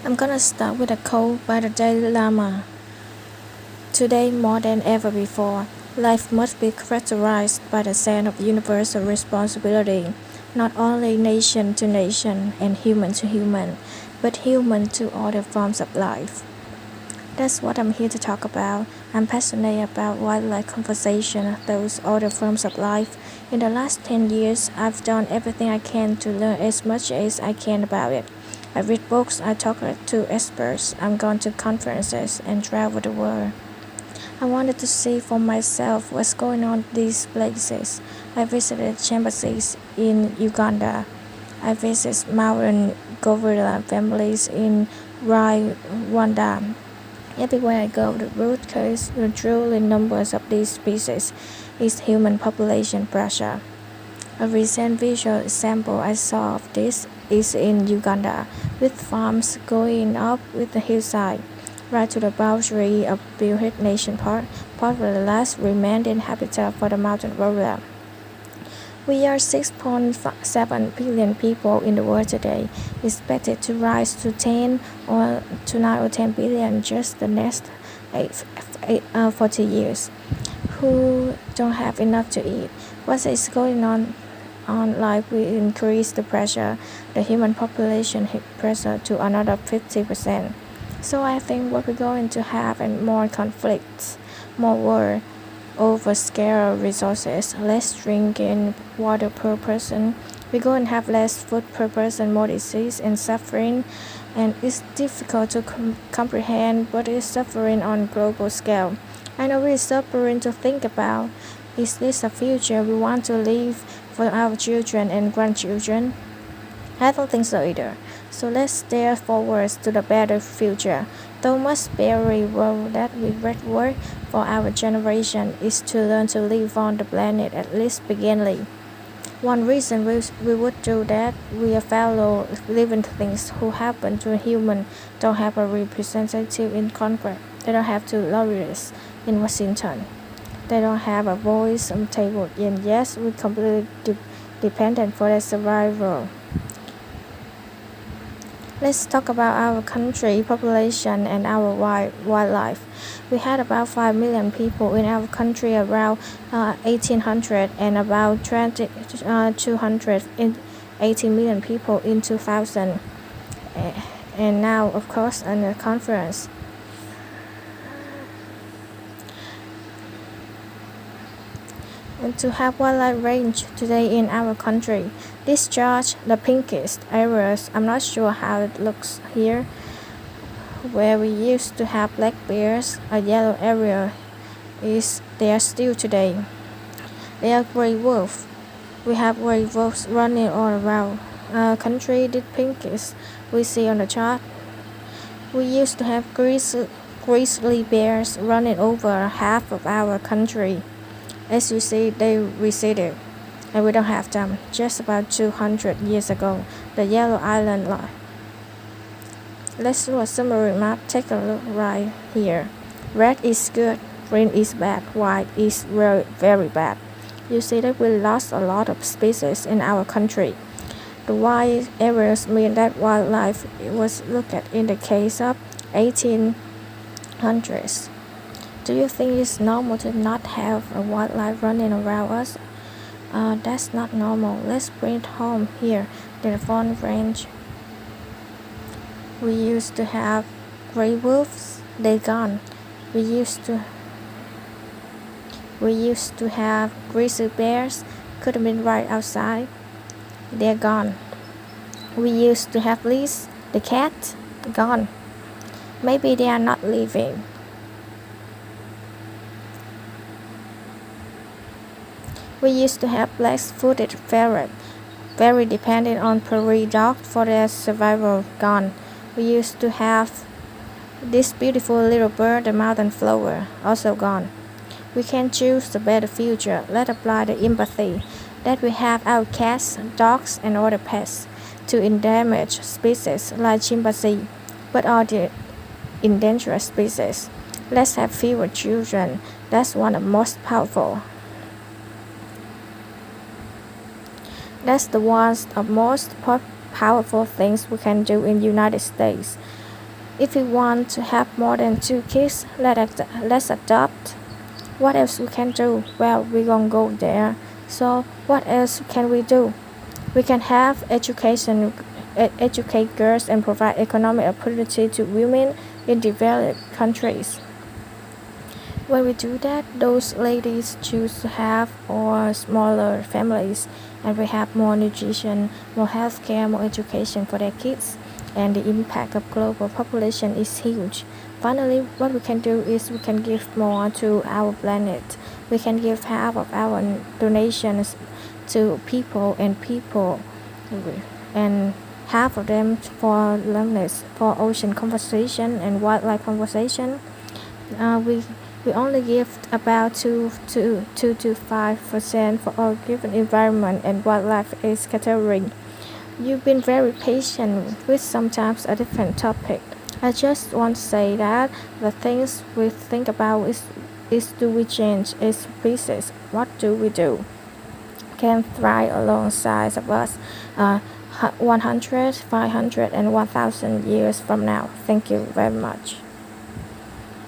I'm gonna start with a quote by the Dalai Lama. Today, more than ever before, life must be characterized by the sense of universal responsibility, not only nation to nation and human to human, but human to other forms of life. That's what I'm here to talk about. I'm passionate about wildlife conservation, those other forms of life. In the last 10 years, I've done everything I can to learn as much as I can about it. I read books, I talk to experts, I'm gone to conferences and travel the world. I wanted to see for myself what's going on in these places. I visited chimpanzees in Uganda. I visited mountain gorilla families in Rwanda. Everywhere I go, the root cause, the truly numbers of these species is human population pressure. A recent visual example I saw of this is in Uganda, with farms going up with the hillside, right to the boundary of Bill Hill Nation Park, part of the last remaining habitat for the mountain gorilla. We are 6.7 billion people in the world today, expected to rise to 10 or to 9 or 10 billion just the next 40 years, who don't have enough to eat. What is going on life will increase the pressure, the human population pressure to another 50%. So I think what we're going to have and more conflicts, more war over scarce resources, less drinking water per person. We're going to have less food per person, more disease and suffering, and it's difficult to comprehend what is suffering on global scale. I know it's suffering to think about. Is this a future we want to leave for our children and grandchildren? I don't think so either. So let's stare forward to the better future. Thomas Berry wrote that we read work for our generation is to learn to live on the planet at least beginning. One reason we would do that, we are fellow living things who happen to a human don't have a representative in Congress. They don't have two lobbyists in Washington. They don't have a voice on the table, and yes, we're completely dependent for their survival. Let's talk about our country, population, and our wildlife. We had about 5 million people in our country around 1800 and about 280 million people in 2000. And now, of course, in the conference. And to have wildlife range today in our country. This chart, the pinkish areas, I'm not sure how it looks here, where we used to have black bears, a yellow area is there still today. They are gray wolves. We have gray wolves running all around. Country, the pinkish we see on the chart. We used to have grizzly bears running over half of our country. As you see, they receded, and we don't have them. Just about 200 years ago, the Yellow Island line. Let's do a summary map. Take a look right here. Red is good, green is bad, white is very bad. You see that we lost a lot of species in our country. The white areas mean that wildlife was looked at in the case of 1800s. Do you think it's normal to not have a wildlife running around us? That's not normal. Let's bring it home here. The Front Range. We used to have gray wolves. They're gone. We used to have grizzly bears. Could have been right outside. They're gone. We used to have Liz, the cat. Gone. Maybe they are not living. We used to have black-footed ferret, very dependent on prairie dog for their survival. Gone. We used to have this beautiful little bird, the mountain flower, also gone. We can choose the better future. Let's apply the empathy that we have our cats, dogs, and other pets to endangered species like chimpanzee, but all the endangered species. Let's have fewer children. That's one of the most powerful. That's the one of most powerful things we can do in the United States. If we want to have more than 2 kids, let's adopt. What else we can do? Well, we gonna go there. So what else can we do? We can have education, educate girls and provide economic opportunity to women in developed countries. When we do that, those ladies choose to have or smaller families, and we have more nutrition, more healthcare, more education for their kids, and the impact of global population is huge. Finally, what we can do is we can give more to our planet. We can give half of our donations to people, and half of them for wellness, for ocean conservation and wildlife conservation. We only give about 2 to 5% for our given environment and wildlife is catering. You've been very patient with sometimes a different topic. I just want to say that the things we think about is do we change its species? What do we do? Can thrive alongside of us 100, 500 and 1000 years from now. Thank you very much.